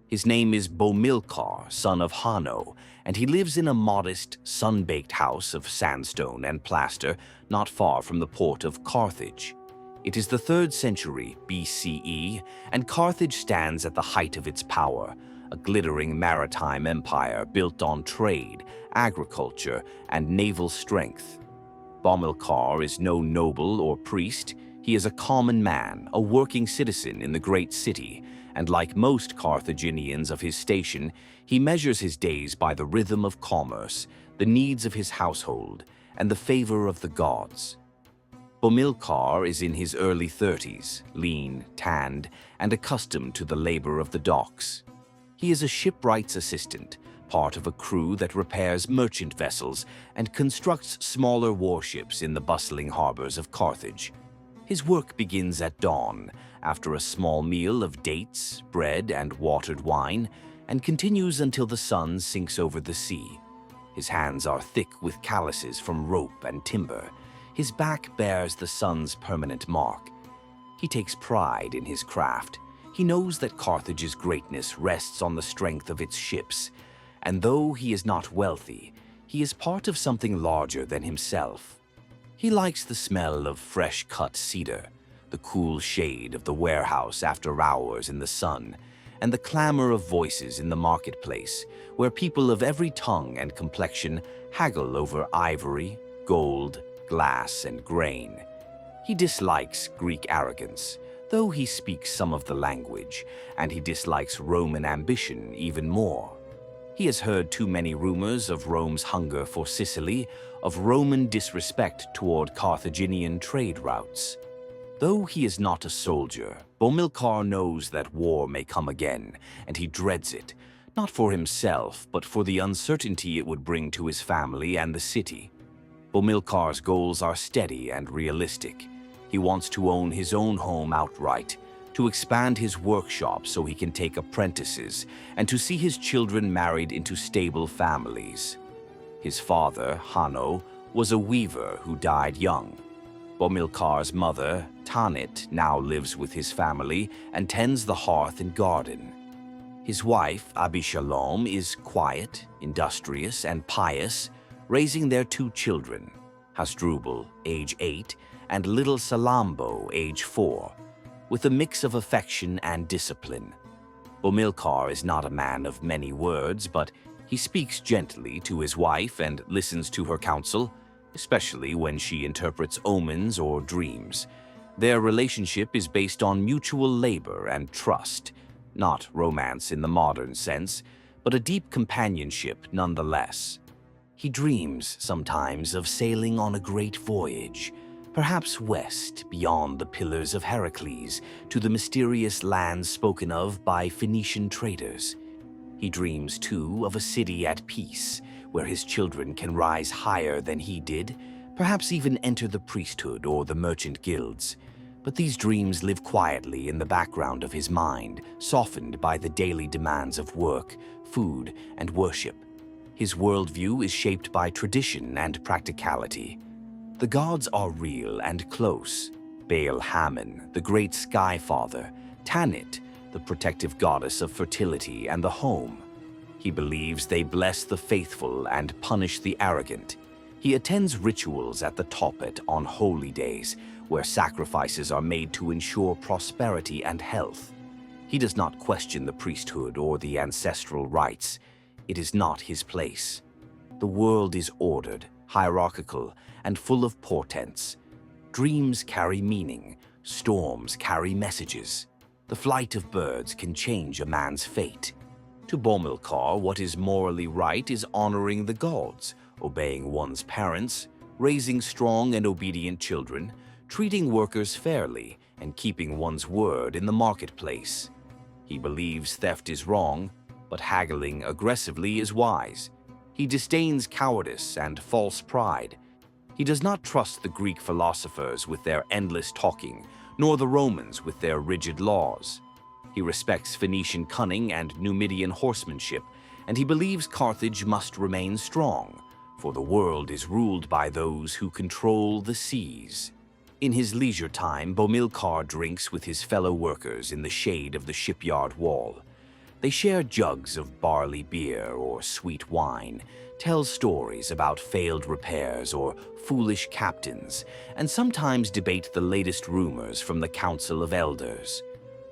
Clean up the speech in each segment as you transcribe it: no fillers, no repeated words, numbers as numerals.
His name is Bomilcar, son of Hanno, and he lives in a modest, sun-baked house of sandstone and plaster not far from the port of Carthage. It is the 3rd century BCE, and Carthage stands at the height of its power, a glittering maritime empire built on trade, agriculture, and naval strength. Bomilcar is no noble or priest. He is a common man, a working citizen in the great city, and like most Carthaginians of his station, he measures his days by the rhythm of commerce, the needs of his household, and the favor of the gods. Bomilcar is in his early 30s, lean, tanned, and accustomed to the labor of the docks. He is a shipwright's assistant, part of a crew that repairs merchant vessels and constructs smaller warships in the bustling harbors of Carthage. His work begins at dawn, after a small meal of dates, bread, and watered wine, and continues until the sun sinks over the sea. His hands are thick with calluses from rope and timber. His back bears the sun's permanent mark. He takes pride in his craft. He knows that Carthage's greatness rests on the strength of its ships, and though he is not wealthy, he is part of something larger than himself. He likes the smell of fresh-cut cedar, the cool shade of the warehouse after hours in the sun, and the clamor of voices in the marketplace, where people of every tongue and complexion haggle over ivory, gold, glass, and grain. He dislikes Greek arrogance, though he speaks some of the language, and he dislikes Roman ambition even more. He has heard too many rumors of Rome's hunger for Sicily, of Roman disrespect toward Carthaginian trade routes. Though he is not a soldier, Bomilcar knows that war may come again, and he dreads it, not for himself, but for the uncertainty it would bring to his family and the city. Bomilcar's goals are steady and realistic. He wants to own his own home outright, to expand his workshop so he can take apprentices, and to see his children married into stable families. His father, Hanno, was a weaver who died young. Bomilcar's mother, Tanit, now lives with his family and tends the hearth and garden. His wife, Abishalom, is quiet, industrious, and pious, raising their 2 children, Hasdrubal, age 8, and little Salambo, age 4, with a mix of affection and discipline. Bomilcar is not a man of many words, but he speaks gently to his wife and listens to her counsel, especially when she interprets omens or dreams. Their relationship is based on mutual labor and trust, not romance in the modern sense, but a deep companionship nonetheless. He dreams sometimes of sailing on a great voyage, perhaps west beyond the Pillars of Heracles to the mysterious lands spoken of by Phoenician traders. He dreams, too, of a city at peace, where his children can rise higher than he did, perhaps even enter the priesthood or the merchant guilds. But these dreams live quietly in the background of his mind, softened by the daily demands of work, food, and worship. His worldview is shaped by tradition and practicality. The gods are real and close. Baal Hammon, the great sky father, Tanit, the protective goddess of fertility and the home. He believes they bless the faithful and punish the arrogant. He attends rituals at the Topet on holy days, where sacrifices are made to ensure prosperity and health. He does not question the priesthood or the ancestral rites. It is not his place. The world is ordered, hierarchical, and full of portents. Dreams carry meaning. Storms carry messages. The flight of birds can change a man's fate. To Bomilcar, what is morally right is honoring the gods, obeying one's parents, raising strong and obedient children, treating workers fairly, and keeping one's word in the marketplace. He believes theft is wrong, but haggling aggressively is wise. He disdains cowardice and false pride. He does not trust the Greek philosophers with their endless talking, nor the Romans with their rigid laws. He respects Phoenician cunning and Numidian horsemanship, and he believes Carthage must remain strong, for the world is ruled by those who control the seas. In his leisure time, Bomilcar drinks with his fellow workers in the shade of the shipyard wall. They share jugs of barley beer or sweet wine, tell stories about failed repairs or foolish captains, and sometimes debate the latest rumors from the Council of Elders.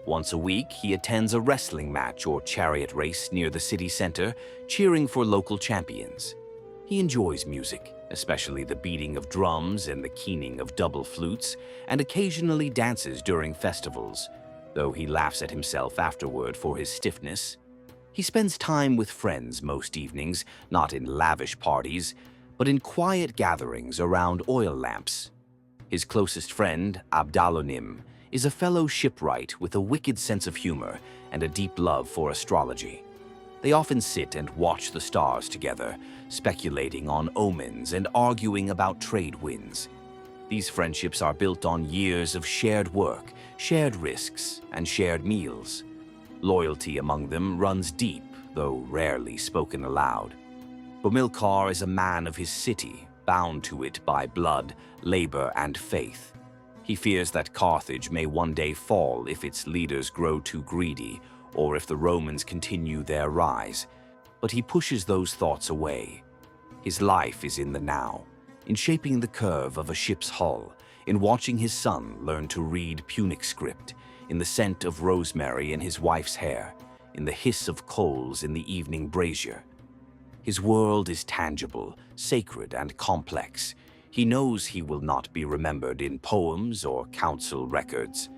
Once a week, he attends a wrestling match or chariot race near the city center, cheering for local champions. He enjoys music, especially the beating of drums and the keening of double flutes, and occasionally dances during festivals, though he laughs at himself afterward for his stiffness. He spends time with friends most evenings, not in lavish parties, but in quiet gatherings around oil lamps. His closest friend, Abdalonim, is a fellow shipwright with a wicked sense of humor and a deep love for astrology. They often sit and watch the stars together, speculating on omens and arguing about trade winds. These friendships are built on years of shared work, shared risks, and shared meals. Loyalty among them runs deep, though rarely spoken aloud. Bomilcar is a man of his city, bound to it by blood, labor, and faith. He fears that Carthage may one day fall if its leaders grow too greedy, or if the Romans continue their rise, but he pushes those thoughts away. His life is in the now, in shaping the curve of a ship's hull, in watching his son learn to read Punic script, in the scent of rosemary in his wife's hair, in the hiss of coals in the evening brazier. His world is tangible, sacred, and complex. He knows he will not be remembered in poems or council records.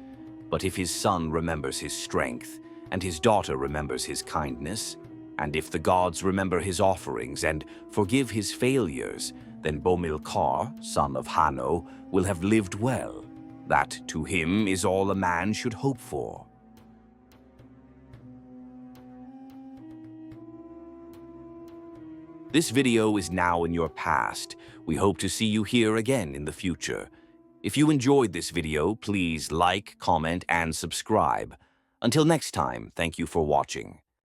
But if his son remembers his strength, and his daughter remembers his kindness, and if the gods remember his offerings and forgive his failures, then Bomilcar, son of Hanno, will have lived well. That, to him, is all a man should hope for. This video is now in your past. We hope to see you here again in the future. If you enjoyed this video, please like, comment, and subscribe. Until next time, thank you for watching.